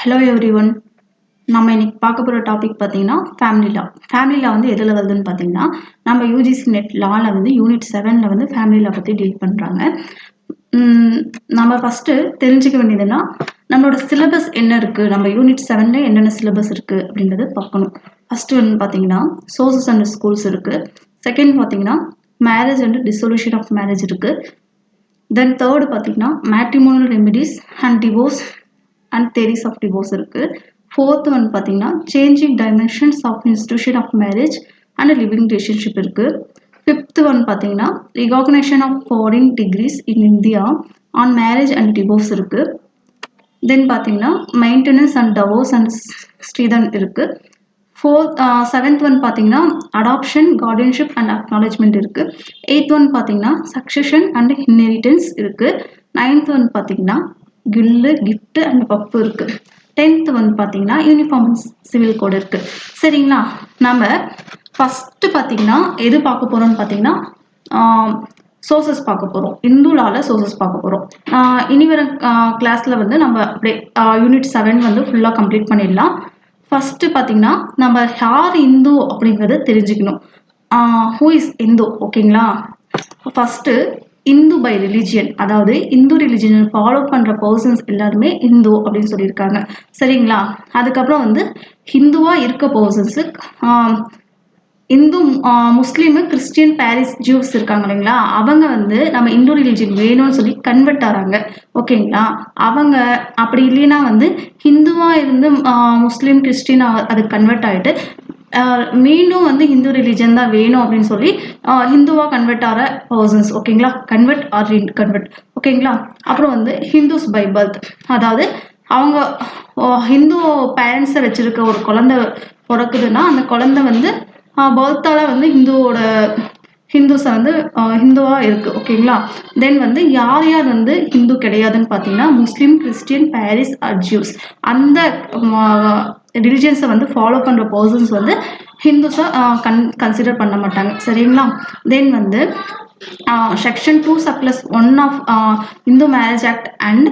Hello everyone. நம்ம இன்னைக்கு பார்க்க போகிற டாபிக் பார்த்தீங்கன்னா ஃபேமிலி லா. ஃபேமிலி லா வந்து எதில் வருதுன்னு பார்த்தீங்கன்னா, நம்ம யூஜிசி நெட் லாவில் வந்து யூனிட் 7ல் வந்து ஃபேமிலி லா பற்றி டீல் பண்ணுறாங்க. நம்ம ஃபஸ்ட்டு தெரிஞ்சுக்க வேண்டியதுன்னா, நம்மளோட சிலபஸ் என்ன இருக்குது, நம்ம யூனிட் 7ல் என்னென்ன சிலபஸ் இருக்குது அப்படின்றத பார்க்கணும். ஃபஸ்ட்டு வந்து பார்த்தீங்கன்னா சோர்சஸ் அண்ட் ஸ்கூல்ஸ் இருக்குது. செகண்ட் பார்த்தீங்கன்னா marriage and dissolution of marriage இருக்குது. தென் தேர்டு பார்த்தீங்கன்னா matrimonial remedies and divorce and theories of divorce இருக்கு. ஃபோர்த் வந்து பார்த்தீங்கன்னா changing dimensions of institution of marriage and living relationship இருக்கு. ஃபிஃப்த் வந்து பார்த்தீங்கன்னா recognition of foreign degrees in India on marriage and divorce இருக்கு. Then பார்த்தீங்கன்னா maintenance and divorce and Stridhan இருக்கு. Seventh one பார்த்தீங்கன்னா அடாப்ஷன், கார்டியன்ஷிப் அண்ட் அக்னாலஜ்மெண்ட் இருக்கு. Eighth one பார்த்தீங்கன்னா succession and inheritance இருக்கு. நைன்த் ஒன் பார்த்தீங்கன்னா கில்லு, கிஃப்ட் அண்ட் பப்பு இருக்கு. 10th வந்து பார்த்தீங்கன்னா யூனிஃபார்ம் சிவில் கோட் இருக்கு. சரிங்களா, நம்ம ஃபஸ்ட்டு பார்த்தீங்கன்னா எது பார்க்க போறோம்னு பார்த்தீங்கன்னா சோர்சஸ் பார்க்க போகிறோம். இந்து லால சோர்சஸ் பார்க்க போகிறோம். இனி வர கிளாஸில் வந்து நம்ம அப்படியே யூனிட் 7 வந்து ஃபுல்லாக கம்ப்ளீட் பண்ணிடலாம். ஃபஸ்ட்டு பார்த்தீங்கன்னா நம்ம யார் இந்து அப்படிங்கிறத தெரிஞ்சுக்கணும். Who is Hindu? ஓகேங்களா. ஃபஸ்ட்டு இந்து பை ரிலிஜியன், அதாவது இந்து ரிலிஜியன் ஃபாலோ பண்ணுற பர்சன்ஸ் எல்லாருமே இந்து அப்படின்னு சொல்லியிருக்காங்க. சரிங்களா. அதுக்கப்புறம் வந்து ஹிந்துவாக இருக்க பர்சன்ஸு இந்து, முஸ்லீமு, கிறிஸ்டியன், பாரிஸ், ஜூஸ் இருக்காங்க இல்லைங்களா, அவங்க வந்து நம்ம இந்து ரிலிஜியன் வேணும்னு சொல்லி கன்வெர்ட் ஆகிறாங்க. ஓகேங்களா. அவங்க அப்படி இல்லைன்னா வந்து ஹிந்துவாக இருந்து முஸ்லீம், கிறிஸ்டின் அதுக்கு கன்வெர்ட் ஆகிட்டு மீண்டும் வந்து ஹிந்து ரிலிஜன் தான் வேணும் அப்படின்னு சொல்லி ஹிந்துவாக கன்வெர்ட் ஆகிற பர்சன்ஸ். ஓகேங்களா. Convert or convert. ஓகேங்களா. அப்புறம் வந்து ஹிந்துஸ் பை பர்த், அதாவது அவங்க ஹிந்து பேரண்ட்ஸை வச்சிருக்க ஒரு குழந்தை பிறக்குதுன்னா அந்த குழந்தை வந்து பர்த்தால வந்து ஹிந்துஸை வந்து ஹிந்துவாக இருக்குது. ஓகேங்களா. தென் வந்து யார் யார் வந்து ஹிந்து கிடையாதுன்னு பார்த்தீங்கன்னா முஸ்லீம், கிறிஸ்டியன், பாரிஸ் ஆர் ஜூஸ், அந்த ரிலிஜியன்ஸை வந்து ஃபாலோ பண்ணுற பர்சன்ஸ் வந்து ஹிந்துஸை கன்சிடர் பண்ண மாட்டாங்க. சரிங்களா. தென் வந்து section 2/1 of Hindu marriage act and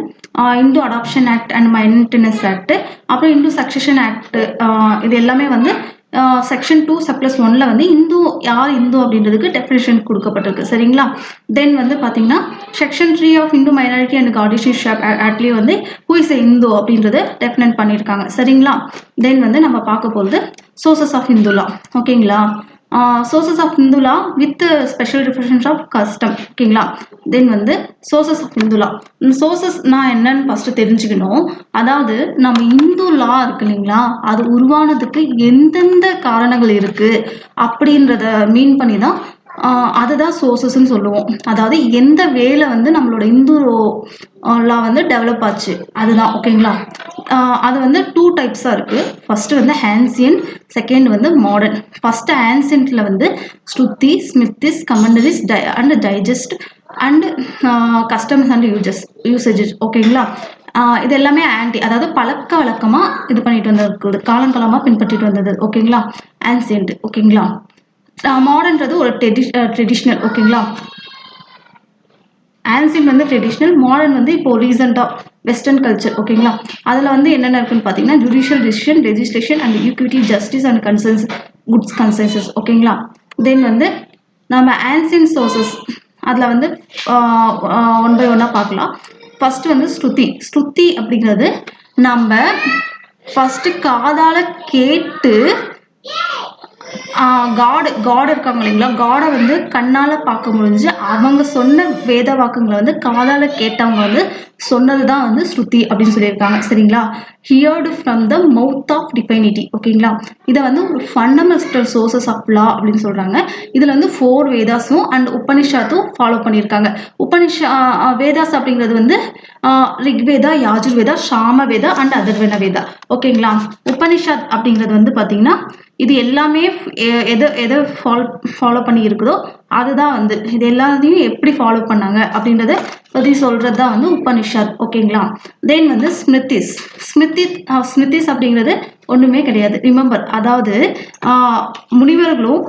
Hindu adoption act and maintenance act, அப்புறம் இந்து சக்சஷன் ஆக்ட், இது எல்லாமே வந்து செக்ஷன் 2/1ல் வந்து யார் இந்து அப்படின்றதுக்கு டெஃபினேஷன் கொடுக்கப்பட்டிருக்கு. சரிங்களா. தென் வந்து பார்த்தீங்கன்னா section 3 of Hindu minority and guardianship ஆக்ட்லேயே வந்து ஹூ இஸ் இந்து அப்படின்றத டெஃபினேட் பண்ணியிருக்காங்க. சரிங்களா. தென் வந்து நம்ம பார்க்க போகிறது சோர்சஸ் ஆஃப் இந்து லா. ஓகேங்களா. Sources of Hindu law with special reference of custom. ஓகேங்களா. தென் வந்து சோர்சஸ் ஆஃப் இந்து லா. சோர்சஸ்னா என்னன்னு ஃபஸ்ட்டு தெரிஞ்சுக்கணும். அதாவது நம்ம இந்து லா இருக்கு இல்லைங்களா, அது உருவானதுக்கு எந்தெந்த காரணங்கள் இருக்குது அப்படின்றத மீன் பண்ணி தான் அதுதான் சோர்சஸ்ன்னு சொல்லுவோம். அதாவது எந்த வேலை வந்து நம்மளோட இந்து லா வந்து டெவலப் ஆச்சு அதுதான். ஓகேங்களா. அது வந்து 2 டைப்ஸாக இருக்குது. ஃபஸ்ட்டு வந்து ஆன்சியன்ட், செகண்ட் வந்து மாடர்ன். ஃபஸ்ட்டு ஆன்சியன்ட்டில் வந்து Shruti, Smritis, commentaries and digest and customs and usages. ஓகேங்களா. இது எல்லாமே ஆன்டி, அதாவது பழக்க வழக்கமாக இது பண்ணிட்டு வந்தது, காலங்காலமாக பின்பற்றிட்டு வந்தது. ஓகேங்களா. ஆன்சியன்ட். ஓகேங்களா. மாடர்ன்றது ஒரு ட்ரெடிஷ்னல். ஓகேங்களா. ஆன்சியன்ட் வந்து ட்ரெடிஷ்னல், மாடர்ன் வந்து இப்போ ரீசெண்டாக வெஸ்டர்ன் கல்ச்சர். ஓகேங்களா. அதில் வந்து என்னென்ன இருக்குன்னு பார்த்தீங்கன்னா judicial decision, legislation and equity, justice and goods consensus. ஓகேங்களா. தென் வந்து நம்ம ஆன்சியன்ட் சோர்சஸ் அதில் வந்து 1 by 1 பார்க்கலாம். ஃபஸ்ட்டு வந்து ஸ்ருதி அப்படிங்கிறது நம்ம ஃபஸ்ட்டு காதால் கேட்டு காட் இருக்காங்க இல்லைங்களா, காடை வந்து கண்ணால் பார்க்க முடிஞ்சு அவங்க சொன்ன வேத வாக்குங்களை வந்து காதால் கேட்டவங்க வந்து சொன்னது தான் வந்து ஸ்ருதி அப்படின்னு சொல்லியிருக்காங்க. சரிங்களா. Heard from the mouth of divinity. ஓகேங்களா. இதை வந்து ஒரு ஃபண்டமெண்டல் சோர்சஸ் ஆஃப் லா அப்படின்னு சொல்கிறாங்க. இதில் வந்து 4 வேதாஸும் அண்ட் உபனிஷத்தும் ஃபாலோ பண்ணியிருக்காங்க. வேதாஸ் அப்படிங்கிறது வந்து ரிக்வேதா, யாஜுர்வேதா, சாம வேதா அண்ட் அதர்வன வேதா. ஓகேங்களா. உபனிஷத் அப்படிங்கிறது வந்து பார்த்தீங்கன்னா இது எல்லாமே எதை ஃபாலோ பண்ணி இருக்குதோ அதுதான் வந்து இது எல்லாத்தையும் எப்படி ஃபாலோ பண்ணாங்க அப்படின்றத பற்றி சொல்கிறது தான் வந்து உபனிஷத். ஓகேங்களா. தென் வந்து ஸ்மிருதிஸ் அப்படிங்கிறது ஒன்றுமே கிடையாது. ரிமெம்பர், அதாவது முனிவர்களும்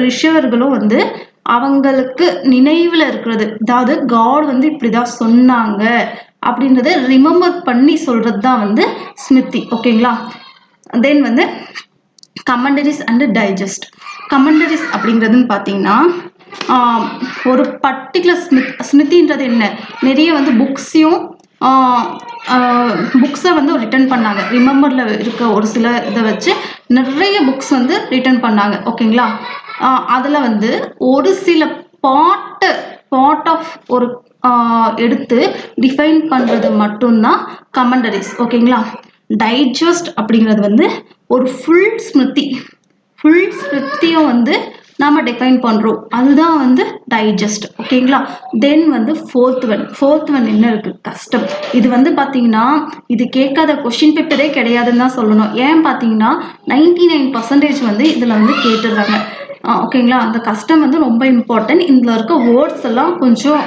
ரிஷிவர்களும் வந்து அவங்களுக்கு நினைவில் இருக்கிறது, அதாவது காட் வந்து இப்படிதான் சொன்னாங்க அப்படின்றத ரிமெம்பர் பண்ணி சொல்கிறது தான் வந்து ஸ்மிருதி. ஓகேங்களா. தென் வந்து கமெண்டரிஸ் அண்ட் டைஜஸ்ட். கமெண்டரிஸ் அப்படிங்கிறதுன்னு பார்த்தீங்கன்னா ஒரு பர்டிகுலர் ஸ்மிருதின்றது என்ன, நிறைய வந்து புக்ஸையும் புக்ஸை வந்து ரிட்டர்ன் பண்ணாங்க. ரிமெம்பரில் இருக்க ஒரு சில இதை வச்சு நிறைய புக்ஸ் வந்து ரிட்டர்ன் பண்ணாங்க. ஓகேங்களா. அதில் வந்து ஒரு சில பார்ட் ஆஃப் ஒரு எடுத்து டிஃபைன் பண்ணுறது மட்டும்தான் கமெண்டரிஸ். ஓகேங்களா. டைஜஸ்ட் அப்படிங்கிறது வந்து ஒரு ஃபுல் ஸ்மிருதியும் வந்து நாம டிஃபைன் பண்ணுறோம், அதுதான் வந்து டைஜஸ்ட். ஓகேங்களா. தென் வந்து ஃபோர்த் ஒன் என்ன இருக்குது, கஸ்டம். இது வந்து பார்த்தீங்கன்னா இது கேட்காத கொஷின் பேப்பரே கிடையாதுன்னு தான் சொல்லணும். ஏன் பார்த்தீங்கன்னா 99% வந்து இதில் வந்து கேட்டுடுறாங்க. ஓகேங்களா. அந்த கஸ்டம் வந்து ரொம்ப இம்பார்ட்டன்ட். இதில் இருக்க வேர்ட்ஸ் எல்லாம் கொஞ்சம்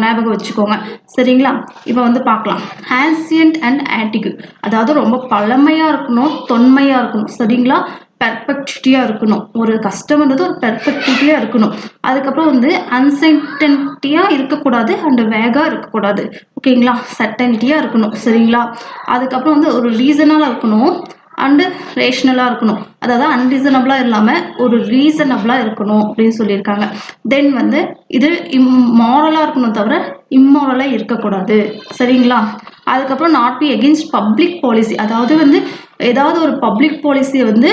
ஞாபகம் வச்சுக்கோங்க. சரிங்களா. இப்போ வந்து பார்க்கலாம். ஆன்சியன்ட் அண்ட் ஆன்டிக், அதாவது ரொம்ப பழமையாக இருக்கணும், தொன்மையாக இருக்கணும். சரிங்களா. பெர்ஃபெக்டிட்டியாக இருக்கணும். ஒரு கஸ்டம்ன்றது ஒரு பெர்ஃபெக்டிட்டியாக இருக்கணும். அதுக்கப்புறம் வந்து அன்சர்டன்டியாக இருக்கக்கூடாது அண்ட் வேகாக இருக்கக்கூடாது. ஓகேங்களா. சர்டன்டியாக இருக்கணும். சரிங்களா. அதுக்கப்புறம் வந்து ஒரு ரீசனாக இருக்கணும் அண்டு ரேஷ்னலாக இருக்கணும். அதாவது அன்ரீசனபிளாக இல்லாமல் ஒரு ரீசனபிளாக இருக்கணும் அப்படின்னு சொல்லியிருக்காங்க. தென் வந்து இது மாரலாக இருக்கணும் தவிர இம்மாரலாக இருக்கக்கூடாது. சரிங்களா. அதுக்கப்புறம் not be against public policy, அதாவது வந்து ஏதாவது ஒரு பப்ளிக் பாலிசியை வந்து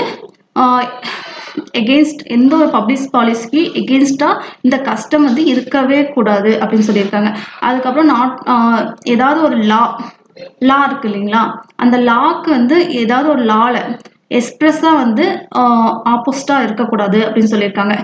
எகெயின்ஸ்ட், எந்த ஒரு பப்ளிக் பாலிசிக்கு எகெயின்ஸ்டாக இந்த கஸ்டம் வந்து இருக்கவே கூடாது அப்படின்னு சொல்லியிருக்காங்க. அதுக்கப்புறம் ஏதாவது ஒரு லா இருக்கு இல்லைங்களா, அந்த லாக்கு வந்து ஏதாவது ஒரு லாவில் எக்ஸ்பிரஸாக வந்து ஆப்போசிட்டாக இருக்கக்கூடாது அப்படின்னு சொல்லியிருக்காங்க.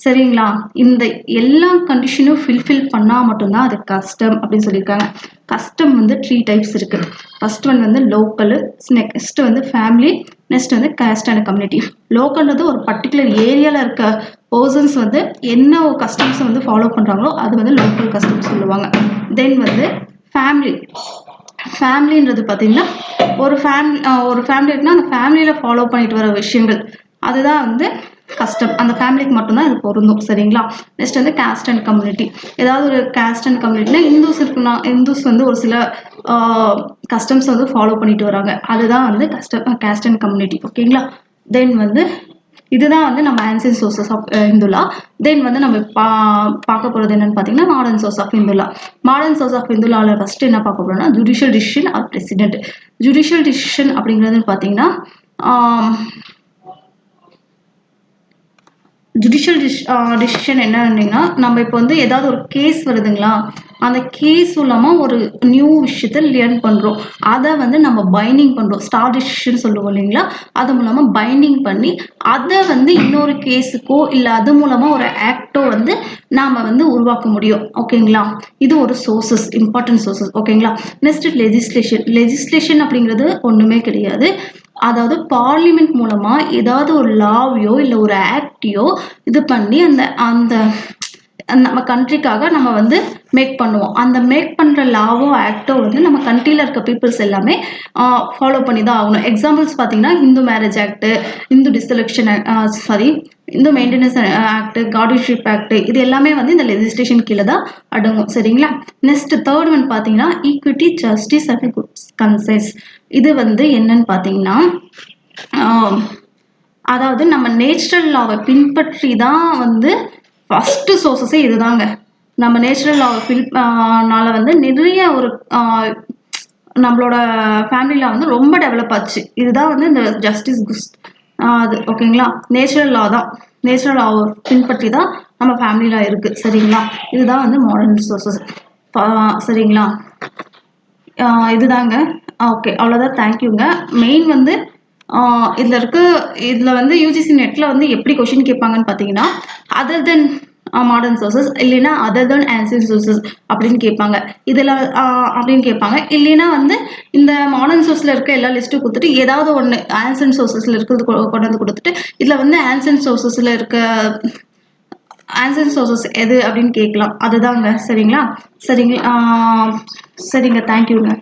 சரிங்களா. இந்த எல்லா கண்டிஷனும் ஃபில்ஃபில் பண்ணால் மட்டும்தான் அது கஸ்டம் அப்படின்னு சொல்லியிருக்காங்க. கஸ்டம் வந்து 3 டைப்ஸ் இருக்குது. ஃபர்ஸ்ட் ஒன் வந்து லோக்கலு, நெக்ஸ்ட் வந்து ஃபேமிலி, நெக்ஸ்ட் வந்து காஸ்ட் அண்ட் கம்யூனிட்டி. லோக்கல்ன்றது ஒரு பர்டிகுலர் ஏரியாவில் இருக்க பர்சன்ஸ் வந்து என்ன ஒரு கஸ்டம்ஸை வந்து ஃபாலோ பண்ணுறாங்களோ அது வந்து லோக்கல் கஸ்டம்ஸ் சொல்லுவாங்க. தென் வந்து ஃபேமிலின்றது பார்த்தீங்கன்னா ஒரு ஃபேமிலி இருக்குன்னா அந்த ஃபேமிலியில் ஃபாலோ பண்ணிட்டு வர விஷயங்கள் அதுதான் வந்து கஸ்டம். அந்த ஃபேமிலிக்கு மட்டும்தான் இது பொருந்தும். சரிங்களா. நெக்ஸ்ட் வந்து காஸ்ட் அண்ட் கம்யூனிட்டி. ஏதாவது ஒரு காஸ்ட் அண்ட் கம்யூனிட்டினா இந்துஸ் வந்து ஒரு சில கஸ்டம்ஸ் வந்து ஃபாலோ பண்ணிட்டு வராங்க, அதுதான் வந்து காஸ்ட் அண்ட் கம்யூனிட்டி. ஓகேங்களா. தென் வந்து இதுதான் வந்து நம்ம ancient sources of Hindu law. Then வந்து நம்ம பார்க்க போகிறது என்னன்னு பார்த்தீங்கன்னா modern source of Hindu law. Modern source of Hindu லாவில் ஃபர்ஸ்ட் என்ன பார்க்க போகிறோம்னா judicial decision or precedent. Judicial decision அப்படிங்கிறது பார்த்தீங்கன்னா ஜுடிஷியல் டிசிஷன் என்னன்னா, நம்ம இப்போ வந்து ஏதாவது ஒரு கேஸ் வருதுங்களா, அந்த கேஸ் மூலமாக ஒரு நியூ விஷயத்தை லேர்ன் பண்ணுறோம், அதை வந்து நம்ம பைண்டிங் பண்ணுறோம். ஸ்டார் டிசிஷன் சொல்லுவோம் இல்லைங்களா, அது மூலமாக பைண்டிங் பண்ணி அதை வந்து இன்னொரு கேஸுக்கோ இல்லை அது மூலமாக ஒரு ஆக்டோ வந்து நாம் வந்து உருவாக்க முடியும். ஓகேங்களா. இது ஒரு சோர்சஸ், இம்பார்ட்டன்ட் சோர்சஸ். ஓகேங்களா. நெக்ஸ்ட் லெஜிஸ்லேஷன் அப்படிங்கிறது ஒன்றுமே கிடையாது. அதாவது பார்லிமெண்ட் மூலமாக ஏதாவது ஒரு லாவையோ இல்லை ஒரு ஆக்டையோ இது பண்ணி அந்த நம்ம கண்ட்ரிக்காக நம்ம வந்து மேக் பண்ணுவோம். அந்த மேக் பண்ணுற லாவோ ஆக்டோ வந்து நம்ம கண்ட்ரியில் இருக்க பீப்புள்ஸ் எல்லாமே ஃபாலோ பண்ணி தான் ஆகணும். எக்ஸாம்பிள்ஸ் பார்த்தீங்கன்னா Hindu marriage act, Hindu succession Hindu maintenance act, guardianship act, இது எல்லாமே வந்து இந்த லெஜிஸ்லேஷன் கீழே தான் அடங்கும். சரிங்களா. நெக்ஸ்ட் தேர்ட் ஒன் பார்த்தீங்கன்னா equity, justice and good conscience. இது வந்து என்னன்னு பார்த்தீங்கன்னா அதாவது நம்ம நேச்சுரல் லாவை பின்பற்றி தான் வந்து ஃபஸ்ட்டு சோர்ஸஸே இதுதாங்க. நம்ம நேச்சுரல் லாவை வந்து நிறைய ஒரு நம்மளோட ஃபேமிலியில் வந்து ரொம்ப டெவலப் ஆச்சு. இதுதான் வந்து இந்த ஜஸ்டிஸ் அது. ஓகேங்களா. நேச்சுரல் லா தான், நேச்சுரல் லாவை பின்பற்றி தான் நம்ம ஃபேமிலியில் இருக்குது. சரிங்களா. இதுதான் வந்து மாடர்ன் சோர்ஸஸ். சரிங்களா. இதுதாங்க. ஓகே, அவ்வளோதான். தேங்க்யூங்க. மெயின் வந்து இதில் வந்து யூஜிசி நெட்டில் வந்து எப்படி கொஷின் கேட்பாங்கன்னு பார்த்தீங்கன்னா அதர் தென் மாடர்ன் சோர்சஸ் இல்லைன்னா அதர் தென் ஆன்சியன்ட் சோர்சஸ் அப்படின்னு கேட்பாங்க. இதில் அப்படின்னு கேட்பாங்க. இல்லைன்னா வந்து இந்த மாடர்ன் சோர்ஸில் இருக்க எல்லா லிஸ்ட்டும் கொடுத்துட்டு ஏதாவது ஒன்று ஆன்சியன்ட் சோர்சஸில் இருக்கிறது கொண்டு வந்து கொடுத்துட்டு இதில் வந்து ஆன்சியன்ட் சோர்சஸில் இருக்க ஆன்சியன்ட் சோர்சஸ் எது அப்படின்னு கேட்கலாம். அதுதாங்க. சரிங்களா. சரிங்க. தேங்க்யூங்க.